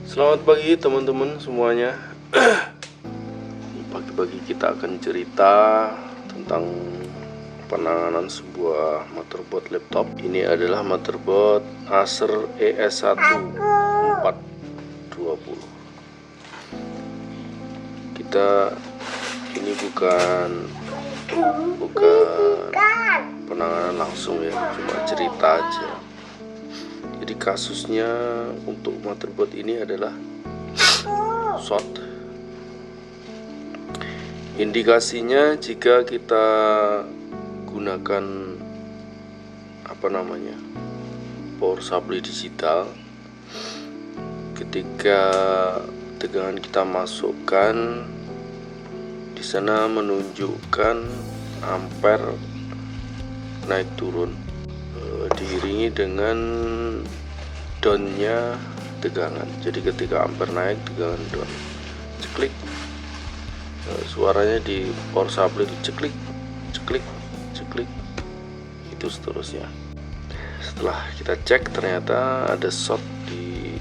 Selamat pagi teman-teman semuanya. Pagi-pagi kita akan cerita tentang penanganan sebuah motherboard laptop. Ini adalah motherboard Acer ES1 420. Ini bukan penanganan langsung ya, cuma cerita aja. Jadi kasusnya untuk motherboard ini adalah short. Indikasinya jika kita gunakan power supply digital, ketika tegangan kita masukkan, di sana menunjukkan ampere naik turun, diiringi dengan downnya tegangan. Jadi ketika ampere naik, tegangan down, ceklik. Suaranya di power supply itu ceklik, ceklik, ceklik, itu seterusnya. Setelah kita cek, ternyata ada short di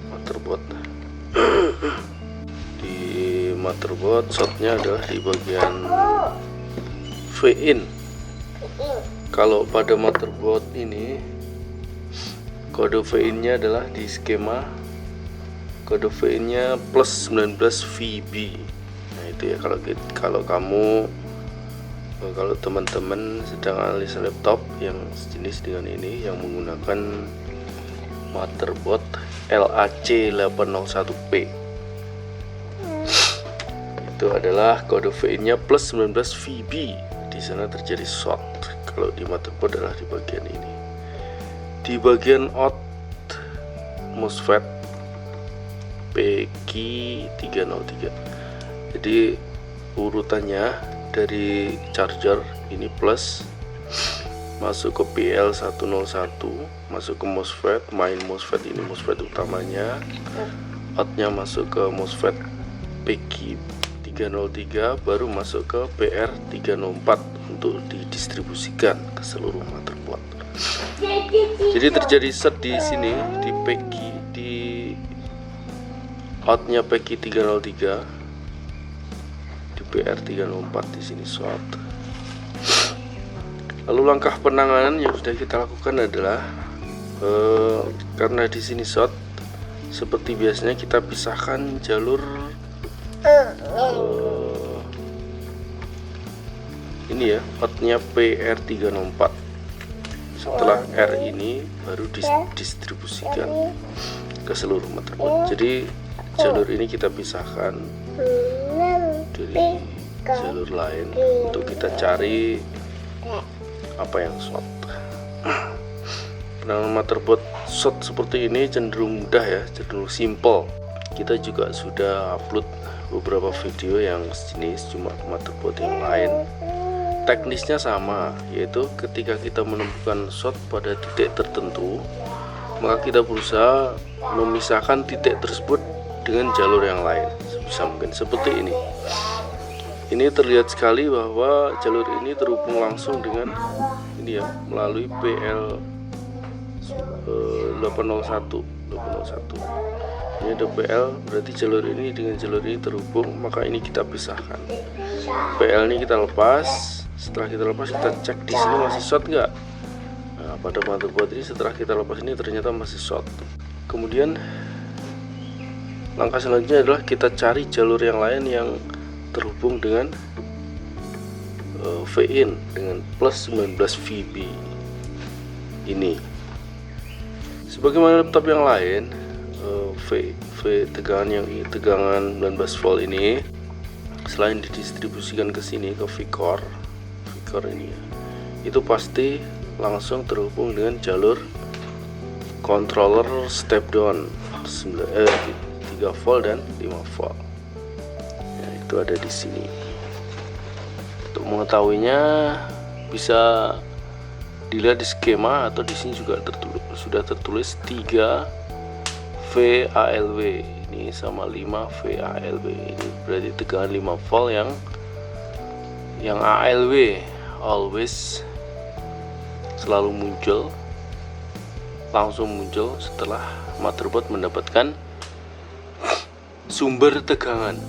motherboard. Di motherboard shortnya adalah di bagian V-in. Kalau pada motherboard ini kode VIN-nya adalah di skema, kode VIN-nya plus 19 VB. Nah itu ya, kalau teman-teman sedang analisa laptop yang sejenis dengan ini, yang menggunakan motherboard LAC801P, itu adalah kode VIN-nya plus 19 VB. Di sana terjadi short. Kalau di motherboard adalah di bagian ini, di bagian out MOSFET PQ303. Jadi urutannya dari charger ini plus, masuk ke PL101, masuk ke MOSFET, main MOSFET ini MOSFET utamanya, outnya masuk ke MOSFET PQ303, baru masuk ke PR304 untuk didistribusikan ke seluruh motherboard. Jadi terjadi short di sini di PQ, di outnya PQ303, di PR304 di sini short. Lalu langkah penanganan yang sudah kita lakukan adalah karena di sini short, seperti biasanya kita pisahkan jalur ini ya, outnya PR304. Setelah R ini baru didistribusikan ke seluruh motherboard. Jadi jalur ini kita pisahkan dari jalur lain untuk kita cari apa yang short. Penanganan motherboard short seperti ini cenderung mudah ya, cenderung simple. Kita juga sudah upload beberapa video yang sejenis, cuma motherboard yang lain. Teknisnya sama, yaitu ketika kita menemukan short pada titik tertentu, maka kita berusaha memisahkan titik tersebut dengan jalur yang lain sebisa mungkin. Seperti ini. Ini terlihat sekali bahwa jalur ini terhubung langsung dengan ini ya, melalui PL801. Ini ada PL, berarti jalur ini dengan jalur ini terhubung, maka ini kita pisahkan. PL ini kita lepas. Setelah kita lepas, kita cek di sini masih short nggak. Nah, pada motherboard ini setelah kita lepas ini ternyata masih short. Kemudian langkah selanjutnya adalah kita cari jalur yang lain yang terhubung dengan VIN dengan plus 19 VB ini. Sebagaimana laptop yang lain, tegangan 19 volt ini selain didistribusikan ke sini ke V-core ini ya, itu pasti langsung terhubung dengan jalur controller step down 3 volt dan 5 volt. Ya, itu ada di sini. Untuk mengetahuinya bisa dilihat di skema, atau di sini juga sudah tertulis 3 VALW ini sama 5 VALW. Ini berarti tegangan 5 volt yang ALW always selalu muncul langsung muncul setelah motherboard mendapatkan sumber tegangan.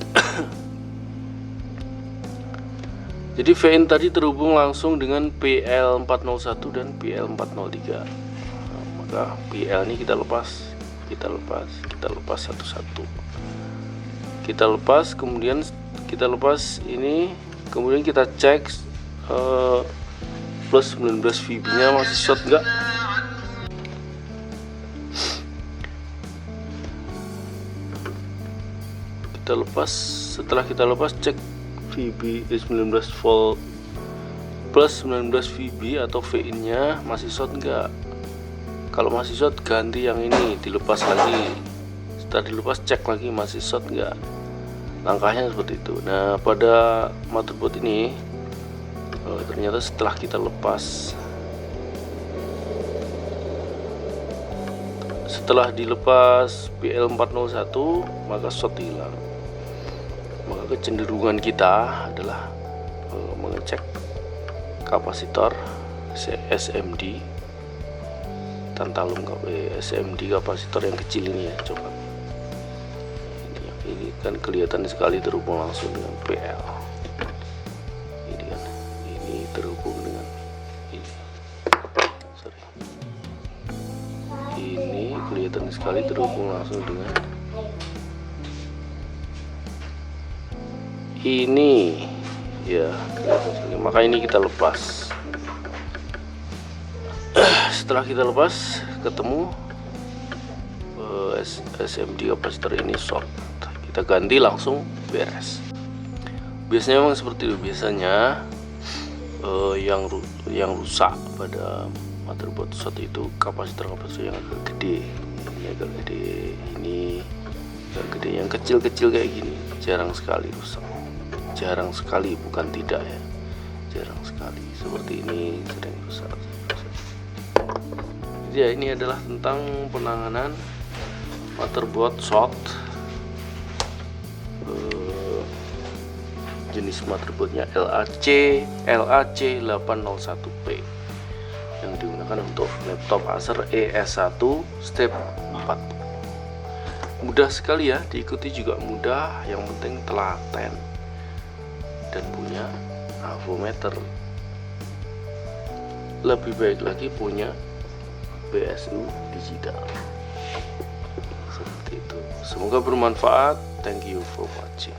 Jadi VIN tadi terhubung langsung dengan PL401 dan PL403. Nah, maka PL ini kita lepas satu-satu. Kita lepas, kemudian kita lepas ini, kemudian kita cek plus 19 VB nya masih short enggak. Kita lepas, setelah kita lepas cek VB 19 volt plus 19 VB atau VIN nya masih short enggak. Kalau masih short ganti yang ini, dilepas lagi. Setelah dilepas cek lagi masih short enggak. Langkahnya seperti itu. Nah, pada motherboard ini ternyata setelah kita lepas, setelah dilepas PL401 maka short hilang. Maka kecenderungan kita adalah mengecek kapasitor SMD, tantalum SMD kapasitor yang kecil ini ya. Coba ini kan kelihatan sekali terhubung langsung dengan PL. Ini kan, ini terhubung dengan ini. Sorry. Ini kelihatan sekali terhubung langsung dengan ini ya, kelihatan sekali. Maka ini kita lepas. Setelah kita lepas ketemu SMD kapasitor ini short, kita ganti langsung beres. Biasanya memang seperti itu. Biasanya yang rusak pada motherboard short itu kapasitor yang agak gede. Ini agak gede, ini agak gede. Yang kecil-kecil kayak gini jarang sekali rusak. Jarang sekali, bukan tidak ya, jarang sekali. Seperti ini sering rusak. Jadi ya, ini adalah tentang penanganan motherboard short. Jenis motherboardnya LAC801P yang digunakan untuk laptop Acer ES1 step 4. Mudah sekali ya, diikuti juga mudah, yang penting telaten dan punya avometer. Lebih baik lagi punya BSU digital. Seperti itu. Semoga bermanfaat. Thank you for watching.